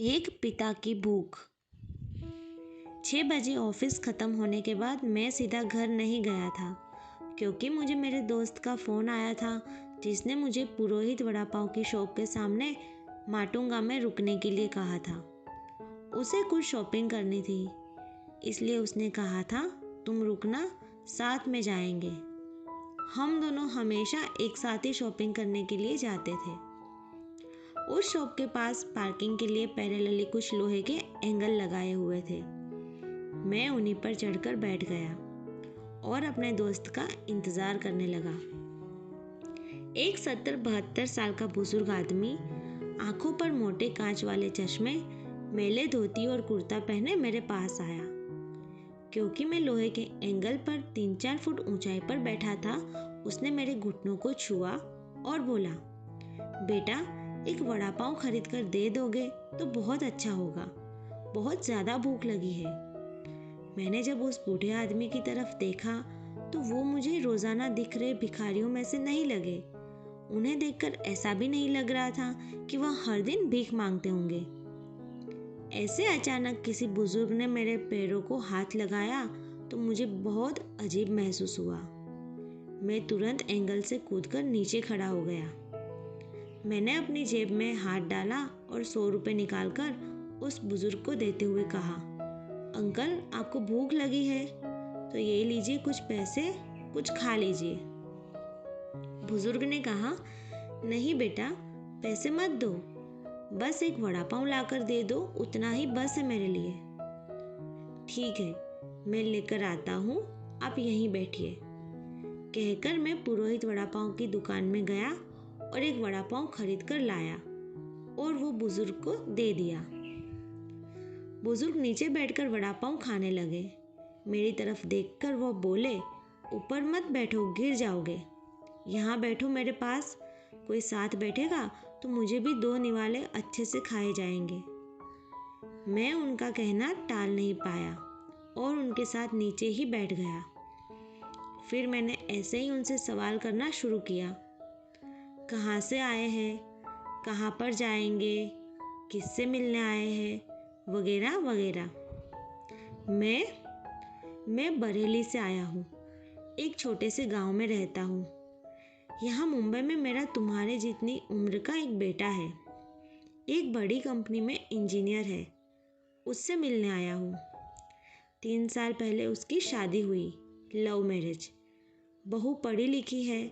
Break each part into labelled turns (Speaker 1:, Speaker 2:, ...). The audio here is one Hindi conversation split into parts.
Speaker 1: एक पिता की भूख। 6 बजे ऑफिस ख़त्म होने के बाद मैं सीधा घर नहीं गया था, क्योंकि मुझे मेरे दोस्त का फ़ोन आया था जिसने मुझे पुरोहित वड़ा पाव की शॉप के सामने माटुंगा में रुकने के लिए कहा था। उसे कुछ शॉपिंग करनी थी, इसलिए उसने कहा था तुम रुकना, साथ में जाएंगे। हम दोनों हमेशा एक साथ ही शॉपिंग करने के लिए जाते थे। उस शॉप के पास पार्किंग के लिए पैरेलली कुछ लोहे के एंगल लगाए हुए थे। मैं उन्हीं पर चढ़कर बैठ गया और अपने दोस्त का इंतज़ार करने लगा। एक 70-72 साल का बुजुर्ग आदमी, आंखों पर मोटे कांच वाले चश्मे, मैले धोती और कुर्ता पहने मेरे पास आया। क्योंकि मैं लोहे के एंगल पर 3-4 फुट ऊंचाई पर बैठा था, उसने मेरे घुटनों को छुआ और बोला, बेटा, एक वड़ा पाव खरीद कर दे दोगे तो बहुत अच्छा होगा, बहुत ज़्यादा भूख लगी है। मैंने जब उस बूढ़े आदमी की तरफ देखा तो वो मुझे रोज़ाना दिख रहे भिखारियों में से नहीं लगे। उन्हें देखकर ऐसा भी नहीं लग रहा था कि वह हर दिन भीख मांगते होंगे। ऐसे अचानक किसी बुजुर्ग ने मेरे पैरों को हाथ लगाया तो मुझे बहुत अजीब महसूस हुआ। मैं तुरंत एंगल से कूदकर नीचे खड़ा हो गया। मैंने अपनी जेब में हाथ डाला और 100 रुपये निकालकर उस बुजुर्ग को देते हुए कहा, अंकल, आपको भूख लगी है तो ये लीजिए कुछ पैसे, कुछ खा लीजिए। बुजुर्ग ने कहा, नहीं बेटा, पैसे मत दो, बस एक वड़ा पाव लाकर दे दो, उतना ही बस है मेरे लिए। ठीक है, मैं लेकर आता हूँ, आप यहीं बैठिए। कहकर मैं पुरोहित वड़ा पाव की दुकान में गया और एक वड़ा पाव खरीद कर लाया और वो बुजुर्ग को दे दिया। बुजुर्ग नीचे बैठकर वड़ा पाव खाने लगे। मेरी तरफ देखकर वो बोले, ऊपर मत बैठो, गिर जाओगे, यहाँ बैठो मेरे पास, कोई साथ बैठेगा तो मुझे भी 2 निवाले अच्छे से खाए जाएंगे। मैं उनका कहना टाल नहीं पाया और उनके साथ नीचे ही बैठ गया। फिर मैंने ऐसे ही उनसे सवाल करना शुरू किया, कहाँ से आए हैं, कहाँ पर जाएंगे, किससे मिलने आए हैं, वगैरह वगैरह। मैं बरेली से आया हूँ, एक छोटे से गांव में रहता हूँ। यहाँ मुंबई में मेरा तुम्हारे जितनी उम्र का एक बेटा है, एक बड़ी कंपनी में इंजीनियर है, उससे मिलने आया हूँ। 3 साल पहले उसकी शादी हुई, लव मैरिज। बहू पढ़ी लिखी है,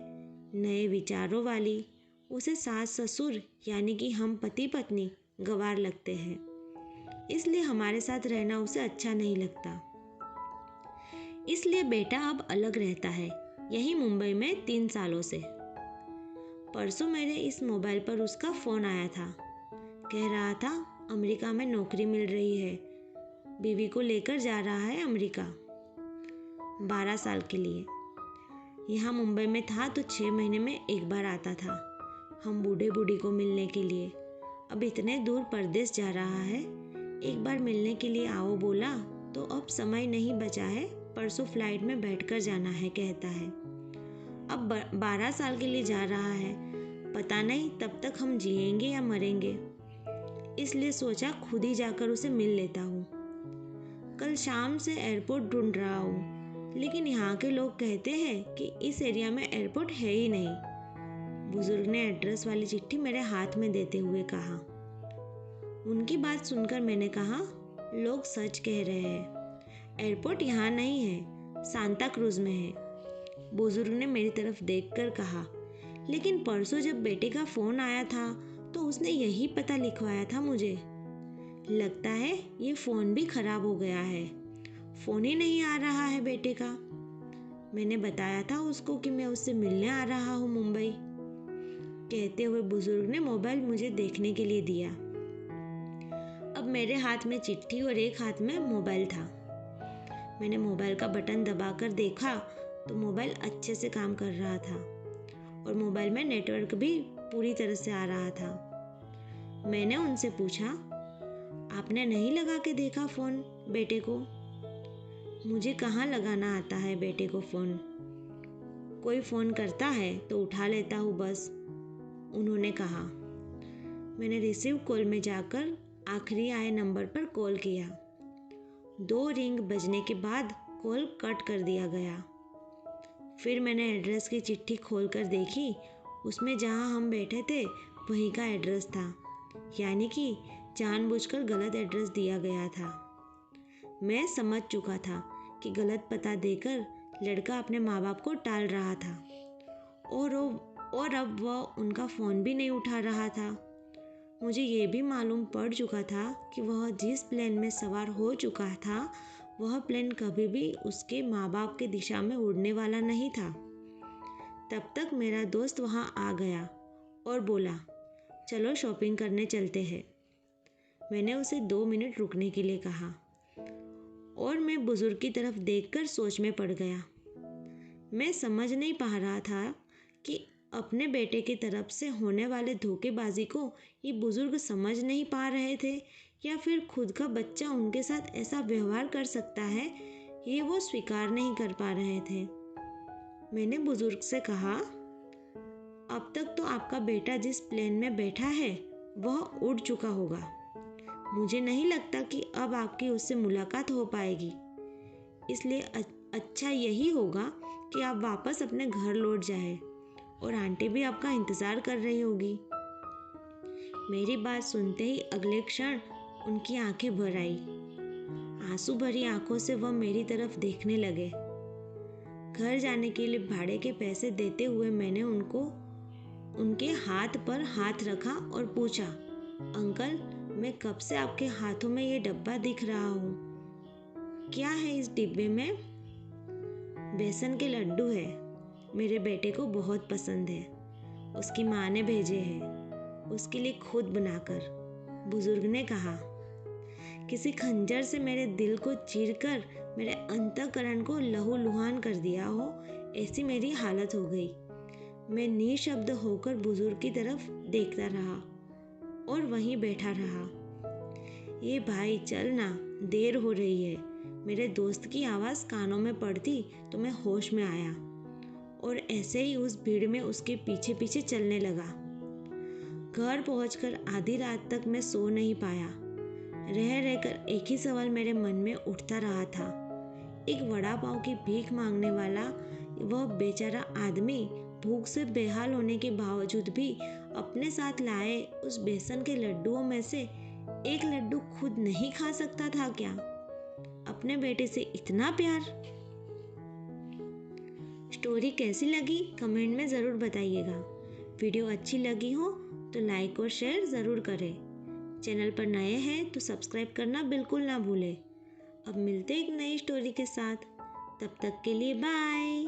Speaker 1: नए विचारों वाली। उसे सास ससुर यानी कि हम पति पत्नी गंवार लगते हैं, इसलिए हमारे साथ रहना उसे अच्छा नहीं लगता। इसलिए बेटा अब अलग रहता है, यही मुंबई में 3 सालों से। परसों मेरे इस मोबाइल पर उसका फ़ोन आया था। कह रहा था अमेरिका में नौकरी मिल रही है, बीवी को लेकर जा रहा है अमेरिका 12 साल के लिए। यहाँ मुंबई में था तो 6 महीने में एक बार आता था हम बूढ़े बूढ़ी को मिलने के लिए। अब इतने दूर परदेश जा रहा है, एक बार मिलने के लिए आओ बोला तो अब समय नहीं बचा है, परसों फ्लाइट में बैठकर जाना है कहता है। अब 12 साल के लिए जा रहा है, पता नहीं तब तक हम जिएंगे या मरेंगे, इसलिए सोचा खुद ही जाकर उसे मिल लेता हूँ। कल शाम से एयरपोर्ट ढूंढ रहा हूँ, लेकिन यहाँ के लोग कहते हैं कि इस एरिया में एयरपोर्ट है ही नहीं। बुजुर्ग ने एड्रेस वाली चिट्ठी मेरे हाथ में देते हुए कहा। उनकी बात सुनकर मैंने कहा, लोग सच कह रहे हैं, एयरपोर्ट यहाँ नहीं है, सांता क्रूज में है। बुजुर्ग ने मेरी तरफ देखकर कहा, लेकिन परसों जब बेटे का फ़ोन आया था तो उसने यही पता लिखवाया था मुझे। लगता है ये फ़ोन भी खराब हो गया है, फ़ोन ही नहीं आ रहा है बेटे का। मैंने बताया था उसको कि मैं उससे मिलने आ रहा हूँ मुंबई। कहते हुए बुजुर्ग ने मोबाइल मुझे देखने के लिए दिया। अब मेरे हाथ में चिट्ठी और एक हाथ में मोबाइल था। मैंने मोबाइल का बटन दबाकर देखा तो मोबाइल अच्छे से काम कर रहा था और मोबाइल में नेटवर्क भी पूरी तरह से आ रहा था। मैंने उनसे पूछा, आपने नहीं लगा के देखा फ़ोन बेटे को? मुझे कहाँ लगाना आता है बेटे को फ़ोन, कोई फ़ोन करता है तो उठा लेता हूँ बस, उन्होंने कहा। मैंने रिसीव कॉल में जाकर आखिरी आए नंबर पर कॉल किया। 2 रिंग बजने के बाद कॉल कट कर दिया गया। फिर मैंने एड्रेस की चिट्ठी खोलकर देखी। उसमें जहां हम बैठे थे वहीं का एड्रेस था, यानी कि जानबूझकर गलत एड्रेस दिया गया था। मैं समझ चुका था कि गलत पता देकर लड़का अपने माँ बाप को टाल रहा था और अब वह उनका फ़ोन भी नहीं उठा रहा था। मुझे ये भी मालूम पड़ चुका था कि वह जिस प्लेन में सवार हो चुका था वह प्लेन कभी भी उसके माँ बाप के दिशा में उड़ने वाला नहीं था। तब तक मेरा दोस्त वहाँ आ गया और बोला, चलो शॉपिंग करने चलते हैं। मैंने उसे 2 मिनट रुकने के लिए कहा और मैं बुजुर्ग की तरफ देखकर सोच में पड़ गया। मैं समझ नहीं पा रहा था कि अपने बेटे की तरफ से होने वाले धोखेबाजी को ये बुजुर्ग समझ नहीं पा रहे थे या फिर खुद का बच्चा उनके साथ ऐसा व्यवहार कर सकता है, ये वो स्वीकार नहीं कर पा रहे थे। मैंने बुजुर्ग से कहा, अब तक तो आपका बेटा जिस प्लेन में बैठा है वह उड़ चुका होगा। मुझे नहीं लगता कि अब आपकी उससे मुलाकात हो पाएगी, इसलिए अच्छा यही होगा कि आप वापस अपने घर लौट जाएं और आंटी भी आपका इंतज़ार कर रही होगी। मेरी बात सुनते ही अगले क्षण उनकी आंखें भर आई। आंसू भरी आंखों से वह मेरी तरफ देखने लगे। घर जाने के लिए भाड़े के पैसे देते हुए मैंने उनके हाथ पर हाथ रखा और पूछा, अंकल, मैं कब से आपके हाथों में ये डब्बा दिख रहा हूँ? क्या है इस डिब्बे में? बेसन के लड्डू है। मेरे बेटे को बहुत पसंद है। उसकी माँ ने भेजे हैं, उसके लिए खुद बनाकर, बुजुर्ग ने कहा। किसी खंजर से मेरे दिल को चीरकर मेरे अंतःकरण को लहूलुहान कर दिया हो, ऐसी मेरी हालत हो गई। मैं निशब्द होकर बुजुर्ग की तरफ देखता रहा और वहीं बैठा रहा। ये भाई चल ना, देर हो रही है। मेरे दोस्त की आवाज़ कानों में पड़ती तो मैं होश में आया और ऐसे ही उस भीड़ में उसके पीछे पीछे चलने लगा। घर पहुंचकर आधी रात तक मैं सो नहीं पाया। रह रहकर एक ही सवाल मेरे मन में उठता रहा था। एक वड़ा पाव की भीख मांगने वाला वह बेचारा आदमी भूख से बेहाल होने के बावजूद भी अपने साथ लाए उस बेसन के लड्डुओं में से एक लड्डू खुद नहीं खा सकता था क्या? अपने बेटे से इतना प्यार। स्टोरी कैसी लगी कमेंट में ज़रूर बताइएगा। वीडियो अच्छी लगी हो तो लाइक और शेयर ज़रूर करें। चैनल पर नए हैं तो सब्सक्राइब करना बिल्कुल ना भूलें। अब मिलते एक नई स्टोरी के साथ, तब तक के लिए बाय।